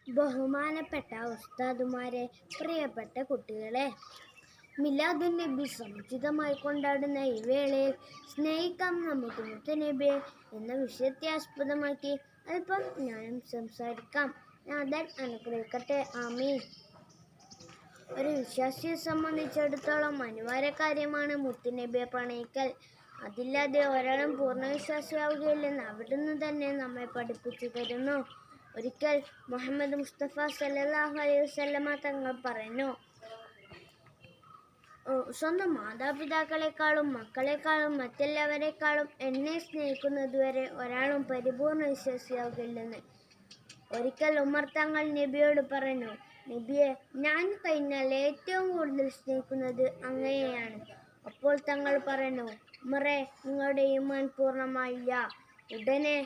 ബഹുമാനപ്പെട്ട ഉസ്താദുമാരെ, പ്രിയപ്പെട്ട കുട്ടികളെ, മിലാദുൻ നബി സമുചിതമായി കൊണ്ടാടുന്ന ഈ വേളയിൽ സ്നേഹിക്കാം നമുക്ക് മുത്തുനബിയെ എന്ന വിഷയത്തെ ആസ്പദമാക്കി അല്പം ഞാനും സംസാരിക്കാം. നാഥൻ അനുഗ്രഹിക്കട്ടെ, ആമീൻ. ഒരു വിശ്വാസിയെ സംബന്ധിച്ചിടത്തോളം അനിവാര്യ കാര്യമാണ് മുത്തുനബിയെ പ്രണയിക്കൽ. അതില്ലാതെ ഒരാളും പൂർണ്ണ വിശ്വാസിയാവുകയില്ലെന്ന് അവിടുന്ന് തന്നെ നമ്മെ പഠിപ്പിച്ചു തരുന്നു. ഒരിക്കൽ മുഹമ്മദ് മുസ്തഫ സല്ലല്ലാഹു അലൈഹി വസല്ലമ തങ്ങൾ പറഞ്ഞു, സ്വന്തം മാതാപിതാക്കളെക്കാളും മക്കളെക്കാളും മറ്റെല്ലാവരെക്കാളും എന്നെ സ്നേഹിക്കുന്നതുവരെ ഒരാളും പരിപൂർണ വിശ്വാസിയാവുകയില്ലെന്ന്. ഒരിക്കൽ ഉമർ തങ്ങൾ നബിയോട് പറഞ്ഞു, നബിയെ, ഞാൻ കഴിഞ്ഞാൽ ഏറ്റവും കൂടുതൽ സ്നേഹിക്കുന്നത് അങ്ങയെയാണ്. അപ്പോൾ തങ്ങൾ പറഞ്ഞു, ഉമറെ, നിങ്ങളുടെ ഈമാൻ പൂർണ്ണമായില്ല. ഉടനെ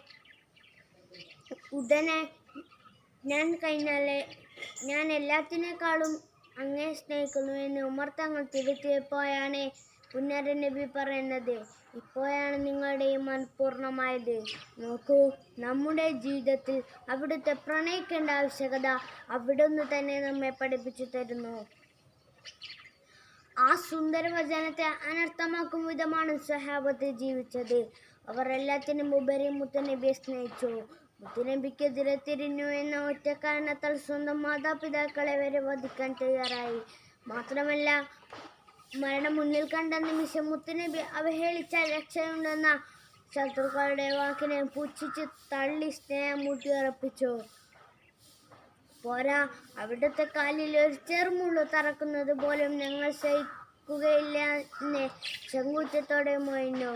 ഞാൻ എല്ലാത്തിനേക്കാളും അങ്ങയെ സ്നേഹിക്കുന്നു എന്ന് ഉമർ തങ്ങൾ തിരുത്തിയപ്പോഴാണ് പുന്നര നബി പറയുന്നത്, ഇപ്പോഴാണ് നിങ്ങളുടെ ഈമാൻ പൂർണ്ണമായത്. നോക്കൂ, നമ്മുടെ ജീവിതത്തിൽ അവിടുത്തെ പ്രണയിക്കേണ്ട ആവശ്യകത അവിടുന്ന് തന്നെ നമ്മെ പഠിപ്പിച്ചു തരുന്നു. ആ സുന്ദര വചനത്തെ അനർത്ഥമാക്കും വിധമാണ് സ്വഹാബത്ത് ജീവിച്ചത്. അവർ എല്ലാത്തിനും ഉപരി മുത്തുനബിയെ സ്നേഹിച്ചു. മുത്തുനബിക്കെതിരെ തിരിഞ്ഞു എന്ന ഒറ്റ കാരണത്താൽ സ്വന്തം മാതാപിതാക്കളെ വരെ വധിക്കാൻ തയ്യാറായി. മാത്രമല്ല, മരണം മുന്നിൽ കണ്ട നിമിഷം മുത്തുനബി അവഹേളിച്ചാൽ രക്ഷയുണ്ടെന്ന ശത്രുക്കളുടെ വാക്കിനെ പുച്ഛിച്ച് തള്ളി സ്നേഹം ഊട്ടിയുറപ്പിച്ചു. പോരാ, അവിടുത്തെ കാലിൽ ഒരു ചെറുമുള്ളു തറക്കുന്നത് പോലും ഞങ്ങൾ സഹിക്കുകയില്ല എന്ന് ചങ്കൂറ്റത്തോടെ മൊഴിഞ്ഞു.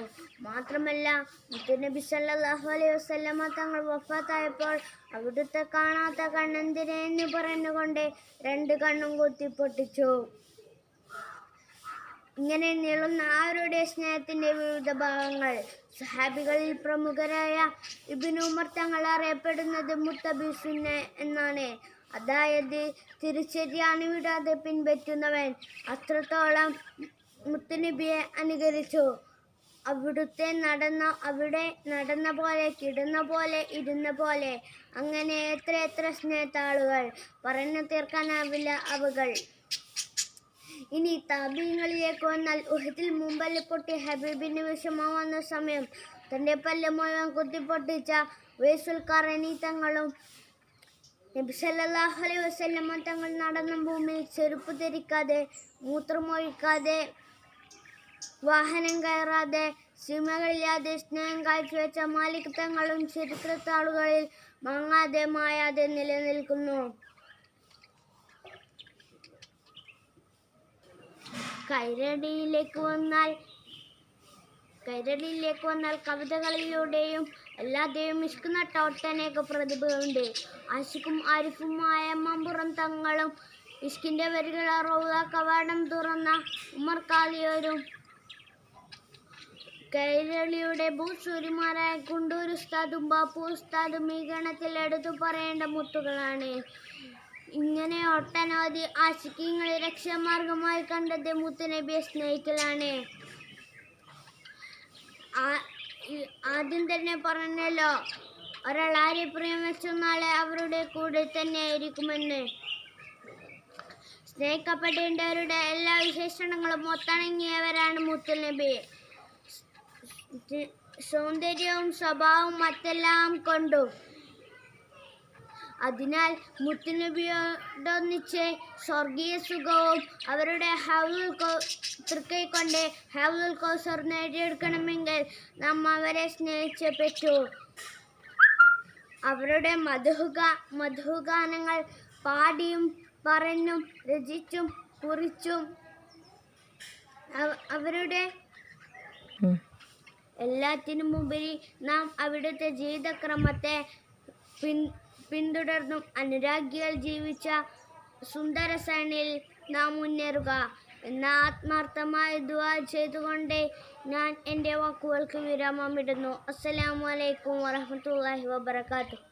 മാത്രമല്ല, മുത്തുനബി സല്ലല്ലാഹു അലൈഹി വസല്ലമ തങ്ങൾ വഫാത്തായപ്പോൾ അവിടുത്തെ കാണാത്ത കണ്ണെന്തിനെ എന്ന് പറഞ്ഞുകൊണ്ട് 2 കണ്ണും കുത്തിപ്പൊട്ടിച്ചു. ഇങ്ങനെ നീളുന്ന അവരുടെ സ്നേഹത്തിന്റെ വിവിധ ഭാഗങ്ങൾ. സഹാബികളിൽ പ്രമുഖരായ ഇബ്നു ഉമർ തങ്ങൾ അറിയപ്പെടുന്നത് മുത്തബി സുന്ന എന്നാണ്. അതായത് തിരുച്ചര്യാണ് വിടാതെ പിൻപറ്റുന്നവൻ. അത്രത്തോളം മുത്തുനബിയെ അനുകരിച്ചു. അവിടെ നടന്ന പോലെ, കിടന്ന പോലെ, ഇരുന്ന പോലെ, അങ്ങനെ എത്ര സ്നേഹത്താളുകൾ, പറഞ്ഞു തീർക്കാനാവില്ല അവകൾ. ഇനി താബീങ്ങളിലേക്ക് വന്നാൽ, ഉഹദിൽ മുമ്പല് പൊട്ടി ഹബീബിന് വിഷമം വന്ന സമയം തന്റെ പല്ല് മുഴുവൻ കുത്തിപ്പൊട്ടിച്ച ഉവൈസുൽ ഖറനി തങ്ങളും നബി സല്ലല്ലാഹു അലൈഹി വസല്ലമ തങ്ങൾ നടന്ന ഭൂമിയിൽ ചെരുപ്പ് ധരിക്കാതെ, മൂത്രമൊഴിക്കാതെ, വാഹനം കയറാതെ, സീമകളില്ലാതെ സ്നേഹം കാഴ്ചവെച്ച മാലിക് തങ്ങളും ചരിത്രത്താളുകളിൽ മങ്ങാതെ മായാതെ നിലനിൽക്കുന്നു. കൈരളിയിലേക്ക് വന്നാൽ കവിതകളിലൂടെയും അല്ലാതെയും ഇഷ്ക് നട്ട ഒട്ടനേക പ്രതിഭകളുണ്ട്. ആശിക്കും ആരിഫുമായ മമ്പുറം തങ്ങളും ഇഷ്കിന്റെ വരികൾ റൗള കവാടം തുറന്ന ഉമർ കാളിയോരും കൈരളിയുടെ ഭൂസൂരിമാരായ കുണ്ടൂർ ഉസ്താദും ബാപ്പു ഉസ്താദും ഈ ഗണത്തിൽ എടുത്തു പറയേണ്ട മുത്തുകളാണ്. ഇങ്ങനെ ഒട്ടനവധി ആശിക്കീങ്ങളെ രക്ഷാമാർഗമായി കണ്ടത് മുത്തുനബിയെ സ്നേഹിക്കലാണ്. ആദ്യം തന്നെ പറഞ്ഞല്ലോ, ഒരാൾ ആരെ പ്രിയം വെച്ച നാളെ അവരുടെ കൂടെ തന്നെ ആയിരിക്കുമെന്ന്. സ്നേഹിക്കപ്പെടേണ്ടവരുടെ എല്ലാ വിശേഷണങ്ങളും ഒത്തിണങ്ങിയവരാണ് മുത്തുനബി. സൗന്ദര്യവും സ്വഭാവവും മറ്റെല്ലാം കൊണ്ടും. അതിനാൽ മുത്തുനബിയോടൊന്നിച്ച് സ്വർഗീയ സുഖവും അവരുടെ തൃക്കൈക്കൊണ്ട് ഹൗലുൽ കൗസർ നേടിയെടുക്കണമെങ്കിൽ നാം അവരെ സ്നേഹിച്ചേ പറ്റൂ. അവരുടെ മധുഗാനങ്ങൾ പാടിയും പറഞ്ഞും രചിച്ചും കുറിച്ചും അവരുടെ എല്ലാറ്റിനുമുപരി നാം അവിടുത്തെ ജീവിതക്രമത്തെ പിന്തുടർന്നും അനുരാഗികൾ ജീവിച്ച സുന്ദര സരണിയിൽ നാം മുന്നേറുക എന്ന ആത്മാർത്ഥമായ ദുആ ചെയ്തുകൊണ്ട് ഞാൻ എൻ്റെ വാക്കുകൾക്ക് വിരാമമിടുന്നു. അസ്സലാമു അലൈക്കും വറഹ്മത്തുള്ളാഹി വബറകാതുഹു.